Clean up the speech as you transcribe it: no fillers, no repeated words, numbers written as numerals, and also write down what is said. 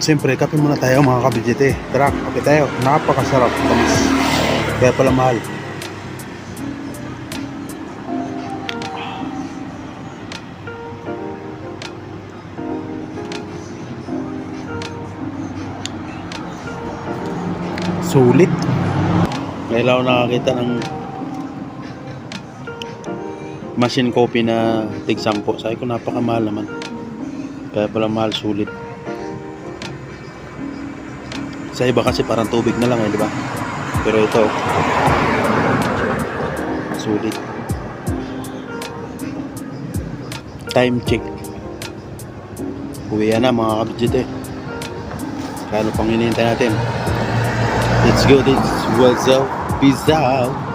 Siyempre, kape muna tayo mga kabidjite. Tara, kape tayo. Napakasarap. Tamis. Kaya pala mahal. Sulit. Ngayon ako nakakita ng machine coffee na tig 10. Sabi ko napakamahal naman. Kaya pala mahal, sulit. Sa iba kasi parang tubig na lang di ba? Pero ito sulit. Time check. Uwi na mga kabidjite. Kano pang hinihintay natin? Let's go, this was a peace out.